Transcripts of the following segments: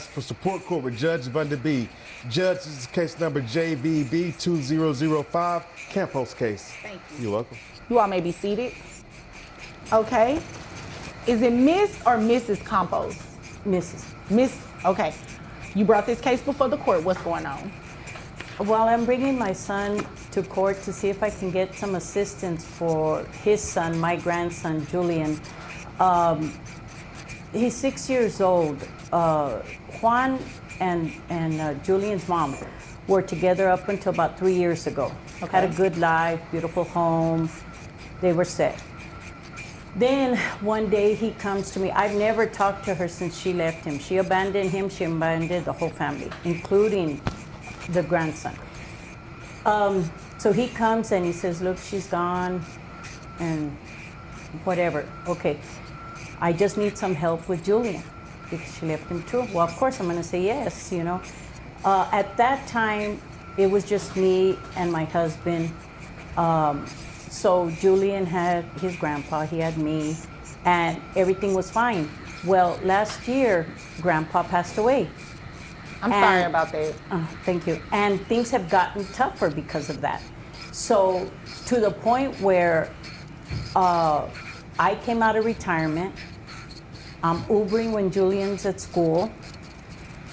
For support court with Judge Vonda B. Judge, this is case number JVB 2005, Campos case. Thank you. You're welcome. You all may be seated. Okay. Is it Miss or Mrs. Campos? Mrs. Miss, okay. You brought this case before the court. What's going on? Well, I'm bringing my son to court to see if I can get some assistance for his son, my grandson, Julian. He's 6 years old. Juan and Julian's mom were together up until about 3 years ago. Okay. Had a good life, beautiful home. They were set. Then one day he comes to me. I've never talked to her since she left him. She abandoned him. She abandoned the whole family, including the grandson. So he comes and he says, look, she's gone and whatever. Okay, I just need some help with Julian because she left him too. Well, of course I'm gonna say yes, you know. At that time, it was just me and my husband. So Julian had his grandpa, he had me, and everything was fine. Well, last year, grandpa passed away. I'm sorry about that. Thank you. And things have gotten tougher because of that. So to the point where I came out of retirement, I'm Ubering when Julian's at school,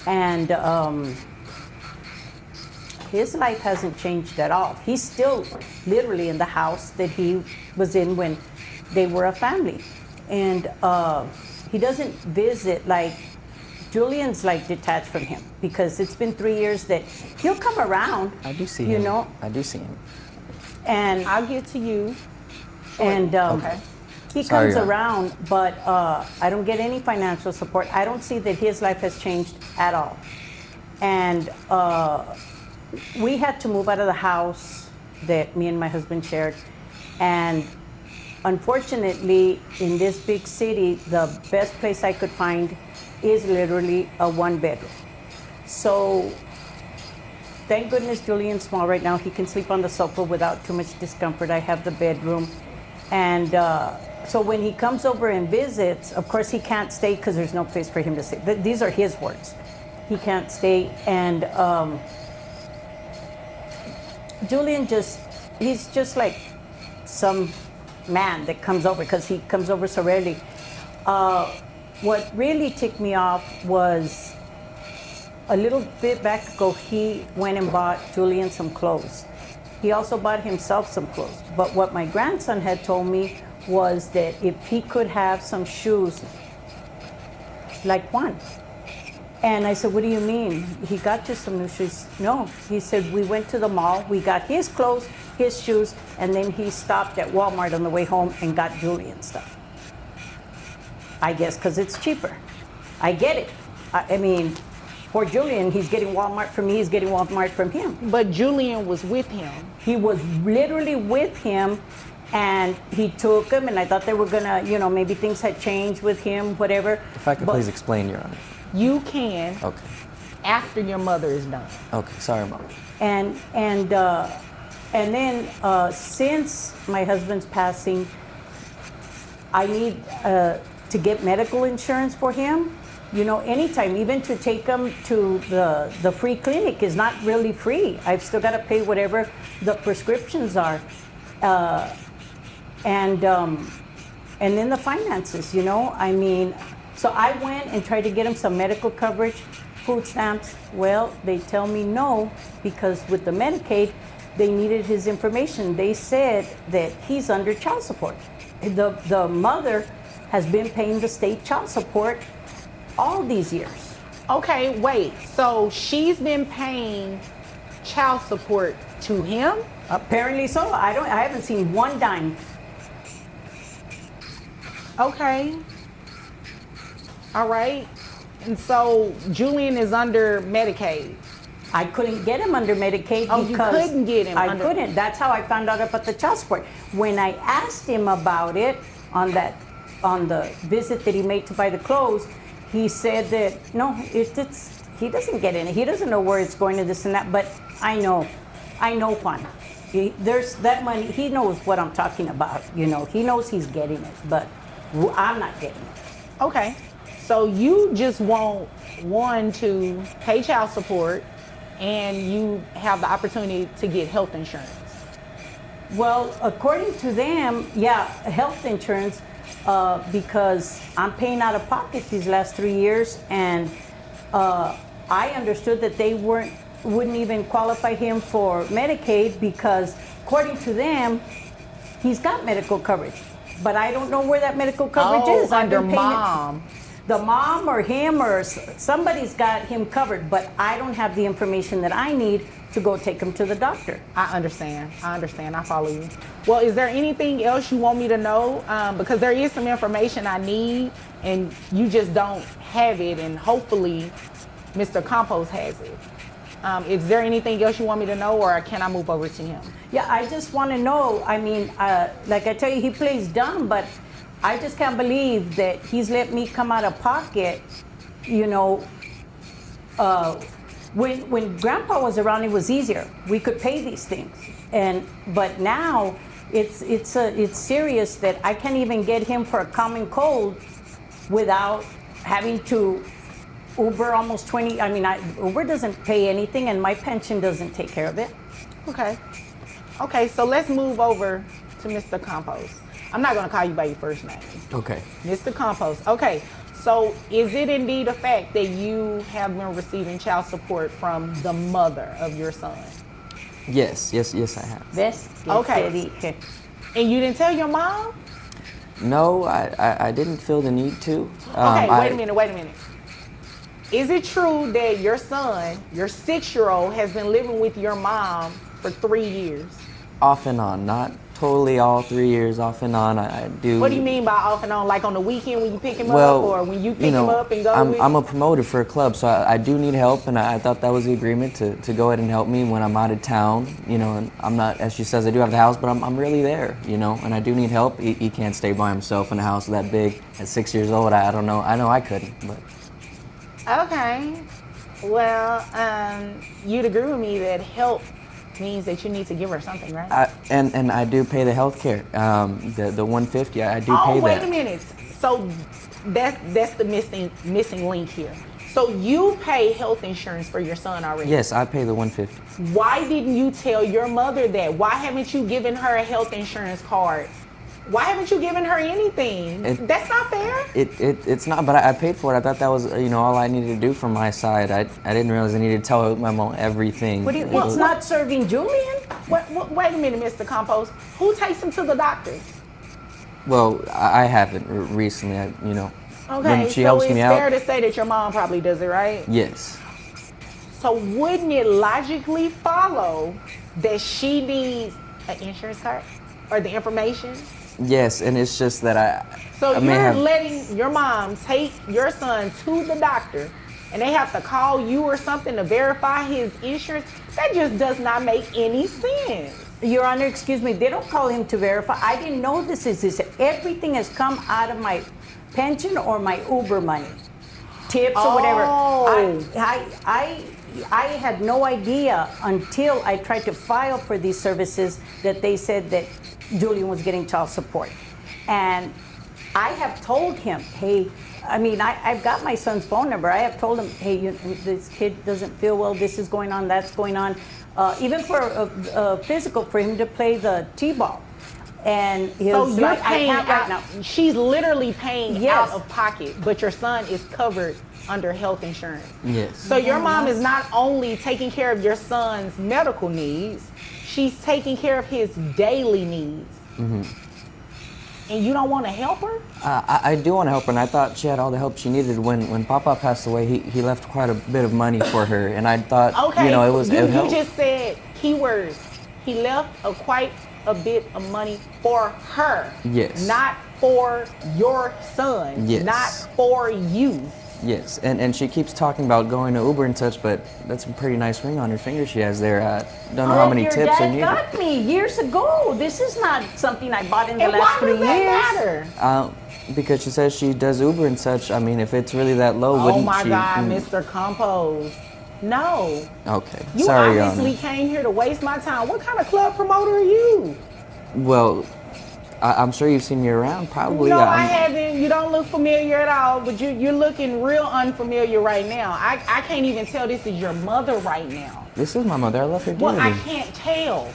and his life hasn't changed at all. He's still literally in the house that he was in when they were a family. And he doesn't visit, like, Julian's like detached from him because it's been 3 years that he'll come around. I do see you him. know, I do see him. and I'll get to you. and Okay. he Sorry, comes around, but I don't get any financial support. I don't see that his life has changed at all. And we had to move out of the house that me and my husband shared. And unfortunately, in this big city, the best place I could find is literally a one-bedroom. So thank goodness Julian's small right now. He can sleep on the sofa without too much discomfort. I have the bedroom. And so when he comes over and visits, of course he can't stay because there's no place for him to stay. These are his words. He can't stay. And Julian he's just like some man that comes over because he comes over so rarely. What really ticked me off was a little bit back ago, he went and bought Julian some clothes. He also bought himself some clothes. But what my grandson had told me was that if he could have some shoes like Juan. And I said, what do you mean? He got you some new shoes? No, he said, we went to the mall, we got his clothes, his shoes, and then he stopped at Walmart on the way home and got Julian stuff. I guess because it's cheaper. I get it. I mean, for Julian, he's getting Walmart from me, he's getting Walmart from him. But Julian was with him. He was literally with him, and he took him, and I thought they were gonna, you know, maybe things had changed with him, whatever. If I could please explain, Your Honor. You can Okay. after your mother is done. Okay. Sorry, Mom. And then since my husband's passing, I need to get medical insurance for him. You know, anytime, even to take him to the free clinic is not really free. I've still got to pay whatever the prescriptions are. And then the finances, you know, I mean, so I went and tried to get him some medical coverage, food stamps. Well, they tell me no, because with the Medicaid, they needed his information. They said that he's under child support. The mother has been paying the state child support all these years. Okay, wait. So she's been paying child support to him? Apparently so. I haven't seen one dime. Okay. All right. And so Julian is under Medicaid. I couldn't get him under Medicaid Oh, you because couldn't get him I under- couldn't. That's how I found out about the child support. When I asked him about it on the visit that he made to buy the clothes, he said that no, it's he doesn't get in it. He doesn't know where it's going to this and that. But I know Juan. There's that money. He knows what I'm talking about. You know, he knows he's getting it, but I'm not getting it. Okay. So you just want one to pay child support, and you have the opportunity to get health insurance. Well, according to them, yeah, health insurance, because I'm paying out of pocket these last 3 years, and I understood that they wouldn't even qualify him for Medicaid because, according to them, he's got medical coverage. But I don't know where that medical coverage is. I've Under been paying it- mom. The mom or him or somebody's got him covered, but I don't have the information that I need to go take him to the doctor. I understand. I follow you. Well, is there anything else you want me to know? Because there is some information I need, and you just don't have it, and hopefully Mr. Campos has it. Is there anything else you want me to know, or can I move over to him? Yeah, I just want to know. I mean, like I tell you, he plays dumb, but I just can't believe that he's let me come out of pocket. You know, when Grandpa was around, it was easier. We could pay these things, but now it's serious that I can't even get him for a common cold without having to Uber almost 20. I mean, Uber doesn't pay anything, and my pension doesn't take care of it. Okay, so let's move over to Mr. Campos. I'm not going to call you by your first name. Okay. Mr. Campos. Okay, so is it indeed a fact that you have been receiving child support from the mother of your son? Yes, I have. This? Okay. And you didn't tell your mom? No, I didn't feel the need to. Okay, wait a minute. Is it true that your son, your 6-year-old, has been living with your mom for 3 years? Off and on, not totally all 3 years, off and on. I do. What do you mean by off and on? Like on the weekend when you pick him Well, up, or when you pick him up and go I'm a promoter for a club, so I do need help, and I thought that was the agreement to go ahead and help me when I'm out of town, and I'm not, as she says, I do have the house, but I'm really there, and I do need help. He can't stay by himself in a house that big at 6 years old. I don't know. I know I couldn't, but. Okay. Well, you'd agree with me that help means that you need to give her something, right? And I do pay the health care, the $150. I do pay that. Oh, wait a minute. So that's the missing link here. So you pay health insurance for your son already? Yes, I pay the $150. Why didn't you tell your mother that? Why haven't you given her a health insurance card? Why haven't you given her anything? That's not fair. It's not, but I paid for it. I thought that was all I needed to do from my side. I didn't realize I needed to tell my mom everything. It's not serving Julian? Wait a minute, Mr. Campos. Who takes him to the doctor? Well, I haven't recently. Okay, when she so helps it's me fair out. to say that your mom probably does it, right? Yes. So wouldn't it logically follow that she needs an insurance card or the information? Yes, and it's just that So I may you're have. letting your mom take your son to the doctor, and they have to call you or something to verify his insurance? That just does not make any sense. Your Honor, excuse me, they don't call him to verify. I didn't know this is this. Everything has come out of my pension or my Uber money, tips or whatever. I had no idea until I tried to file for these services that they said that Julian was getting child support. And I have told him, hey, I've got my son's phone number. I have told him, hey, this kid doesn't feel well, this is going on, that's going on. Even for a physical, for him to play the T-ball. And so you're like, paying I can't out, right now. She's literally paying Yes. out of pocket, but your son is covered under health insurance. Yes. So your mom is not only taking care of your son's medical needs, she's taking care of his daily needs. Mm-hmm. And you don't want to help her? I do want to help her, and I thought she had all the help she needed. When Papa passed away, he left quite a bit of money for her, and I thought, Okay, it was. you helped. just said keywords. He left quite a bit of money for her. Yes. Not for your son. Yes. Not for you. Yes, and she keeps talking about going to Uber and such, but that's a pretty nice ring on her finger she has there. Don't know how many tips are Your dad needed. got me years ago. This is not something I bought in the And last why 3 does years. that matter? Because she says she does Uber and such. If it's really that low, Oh wouldn't my she? God, Mr. Campos. No. Okay, You sorry, Your obviously Honor. came here to waste my time. What kind of club promoter are you? Well, I'm sure you've seen me around, probably. No, I haven't. You don't look familiar at all, but you're looking real unfamiliar right now. I can't even tell this is your mother right now. This is my mother. I love her dearly. Well, I can't tell.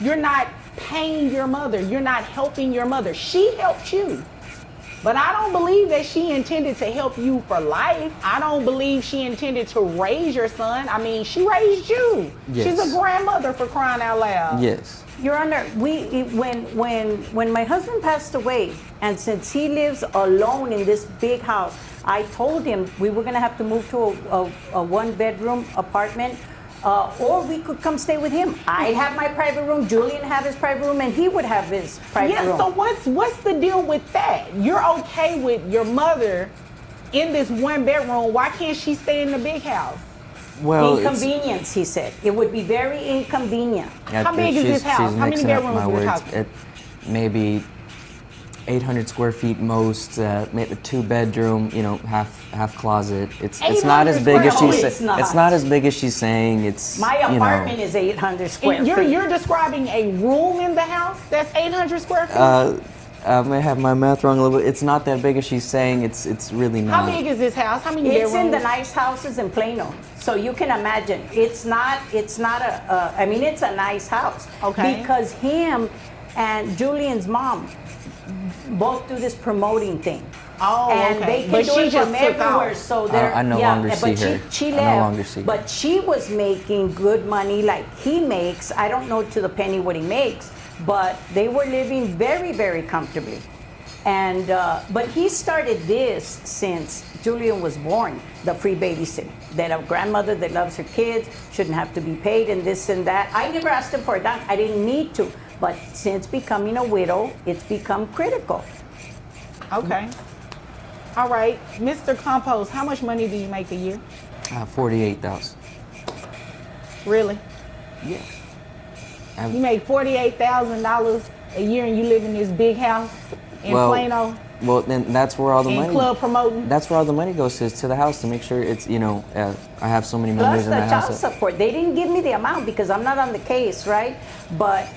You're not paying your mother. You're not helping your mother. She helped you. But I don't believe that she intended to help you for life. I don't believe she intended to raise your son. I mean, she raised you. Yes. She's a grandmother, for crying out loud. Yes. Your Honor, when my husband passed away, and since he lives alone in this big house, I told him we were going to have to move to a one-bedroom apartment, or we could come stay with him. I'd have my private room, Julian have his private room, and he would have his private room. So what's the deal with that? You're okay with your mother in this one bedroom. Why can't she stay in the big house? Well, Inconvenience, he said. It would be very inconvenient. How big is this house? How many bedrooms are we talking? Maybe 800 square feet most, maybe 2-bedroom, half closet. It's not as big as she's saying. It's not as big as she's saying. It's My apartment is 800 square feet. You're describing a room in the house that's 800 square feet? I may have my math wrong a little bit. It's not that big as she's saying. It's really not. How big is this house? How many It's bedrooms? in the nice houses in Plano. So you can imagine. It's not it's a nice house. Okay. Because him and Julian's mom both do this promoting thing. Oh, and okay. they can But do she it just from took everywhere. off. So they're I no longer see but her. She I left. no longer see her. But she was making good money like he makes. I don't know to the penny what he makes, but they were living very, very comfortably. And but he started this since Julian was born, the free babysitting. That a grandmother that loves her kids shouldn't have to be paid and this and that. I never asked him for a dime. I didn't need to. But since becoming a widow, it's become critical. Okay. All right. Mr. Campos, how much money do you make a year? 48,000. Really? Yeah. You make $48,000 a year and you live in this big house in Plano? Well, then that's where all the and money. Club promoting? That's where all the money goes to the house to make sure it's I have so many members Plus in the the child house. support. They didn't give me the amount because I'm not on the case, right? But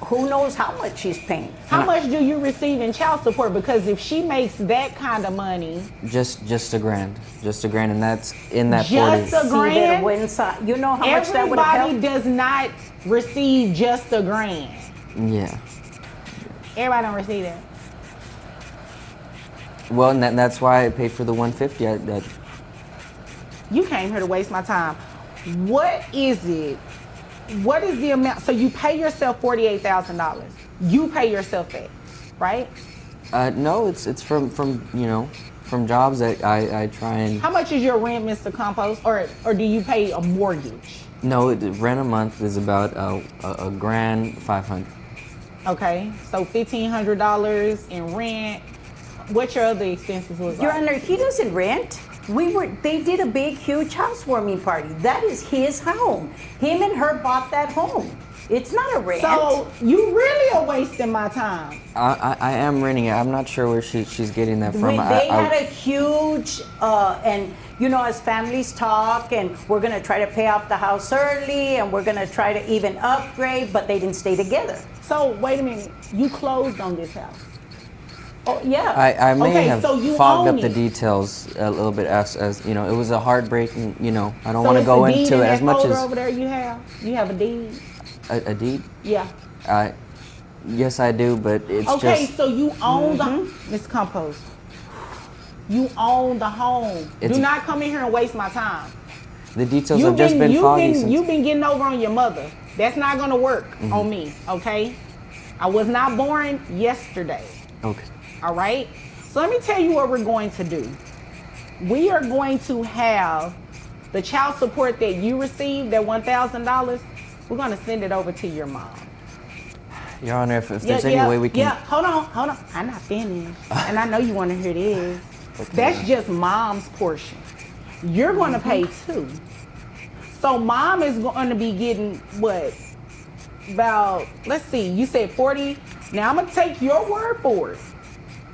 who knows how much she's paying? How much do you receive in child support? Because if she makes that kind of money, Just $1,000, and that's in that Just 40. a grand? You know how much that would have everybody helped? does not receive just a grand. Yeah. Everybody don't receive that. Well, and that's why I paid for the 150. You came here to waste my time. What is it? What is the amount? So you pay yourself $48,000. You pay yourself that, right? No, it's from jobs that I try and. How much is your rent, Mr. Campos, or do you pay a mortgage? No, rent a month is about a grand 500. Okay, so $1,500 in rent. What your other expenses was? Your like? Honor, he doesn't rent. They did a big, huge housewarming party. That is his home. Him and her bought that home. It's not a rent. So you really are wasting my time. I am renting it. I'm not sure where she's getting that from. They had a huge, and as families talk, and we're going to try to pay off the house early, and we're going to try to even upgrade, but they didn't stay together. So wait a minute, you closed on this house. Oh, yeah. I may Okay, have so you fogged own up the it. details a little bit as it was a heartbreaking, I don't So want to it's go a deed into in it that as much folder as over there you have a deed. a deed. Yeah. Yes, I do, but it's Okay, just so you own the Miss Campos. You own the home. It's- Do not come in here and waste my time. the details have just been foggy since. You've been getting over on your mother. That's not gonna work on me, okay? I was not born yesterday. Okay. All right? So let me tell you what we're going to do. We are going to have the child support that you received, that $1,000, we're going to send it over to your mom. Your Honor, if there's any way we can. Yeah, hold on. I'm not finished. And I know you want to hear this. That's just mom's portion. You're going to pay too. So mom is going to be getting what? About, let's see, you said 40. Now I'm going to take your word for it.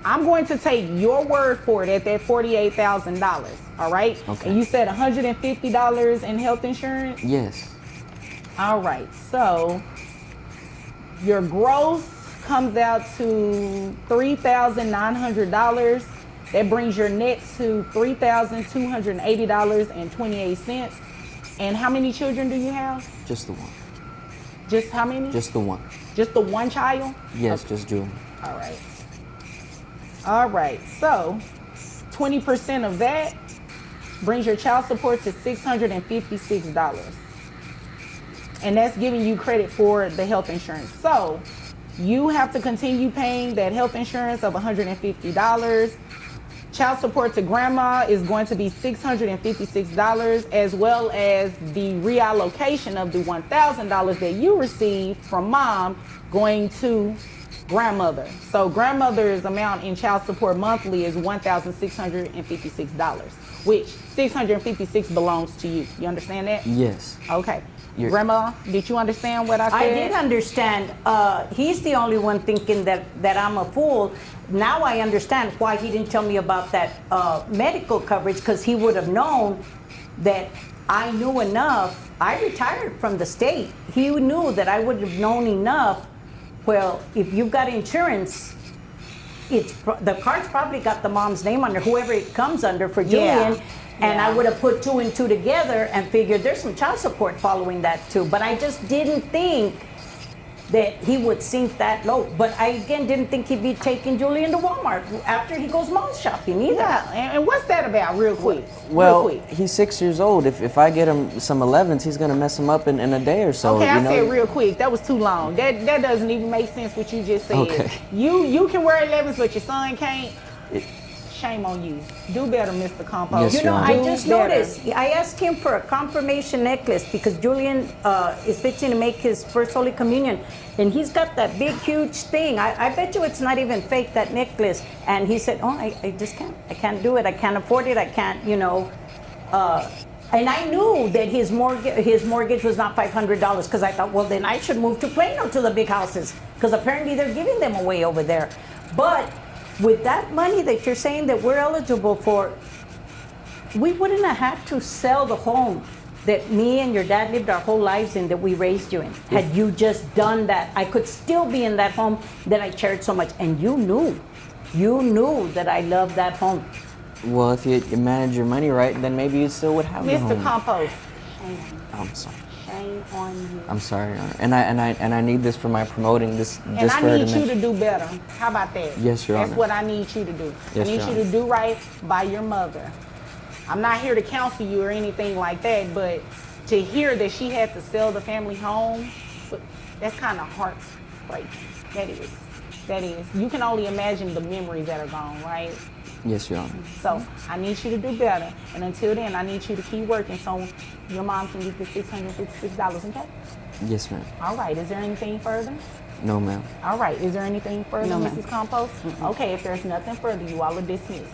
I'm going to take your word for it at that $48,000, all right? Okay. And you said $150 in health insurance? Yes. All right, so your gross comes out to $3,900. That brings your net to $3,280.28. And how many children do you have? Just the one. Just how many? Just the one. Just the one child? Yes, Okay. just Julian. All right. All right. So 20% of that brings your child support to $656. And that's giving you credit for the health insurance. So you have to continue paying that health insurance of $150. Child support to grandma is going to be $656, as well as the reallocation of the $1,000 that you received from mom going to grandmother. So grandmother's amount in child support monthly is $1,656, which $656 belongs to you. You understand that? Yes. Okay. You're- Grandma, did you understand what I said? I did understand. He's the only one thinking that I'm a fool. Now I understand why he didn't tell me about that medical coverage, because he would have known that I knew enough. I retired from the state. He knew that I would have known enough. Well, if you've got insurance, the card's probably got the mom's name under, whoever it comes under for Julian. Yeah. And I Yeah. would have put two and two together and figured there's some child support following that too. But I just didn't think that he would sink that low. But I again didn't think he'd be taking Julian to Walmart after he goes mall shopping either. Yeah, and what's that about, real quick? Well, real quick. he's 6 years old. If I get him some 11s, he's gonna mess him up in a day or so. Okay, you I know? said real quick. That was too long. That doesn't even make sense what you just said. Okay. You can wear 11s, but your son can't. It- Shame on you. Do better, Mr. Campos. Yes, You know, Your I Honor. just Do better. noticed. I asked him for a confirmation necklace because Julian is fixing to make his first Holy Communion, and he's got that big, huge thing. I bet you it's not even fake, that necklace. And he said, "Oh, I just can't. I can't do it. I can't afford it. I can't. You know." And I knew that his mortgage was not $500 because I thought, well, then I should move to Plano to the big houses because apparently they're giving them away over there. But with that money that you're saying that we're eligible for, we wouldn't have had to sell the home that me and your dad lived our whole lives in, that we raised you in. Had you just done that, I could still be in that home that I cherished so much. And you knew that I loved that home. Well, if you manage your money right, then maybe you still would have your Mr. home. Campos, I'm sorry. Shame on you. I'm sorry, Your Honor. And I need this for my promoting this. and just I for her need to you to mention. do better. How about that? Yes, Your That's Honor. what I need you to do. Yes, I need Your you to Honor. do right by your mother. I'm not here to counsel you or anything like that, but to hear that she had to sell the family home, that's kind of heartbreaking. That is. You can only imagine the memories that are gone, right? Yes, Your Honor. So I need you to do better. And until then, I need you to keep working so your mom can get the $656, okay? Yes, ma'am. All right, is there anything further? No, ma'am. All right, is there anything further, No, ma'am. Mrs. Campos? Okay, if there's nothing further, you all are dismissed.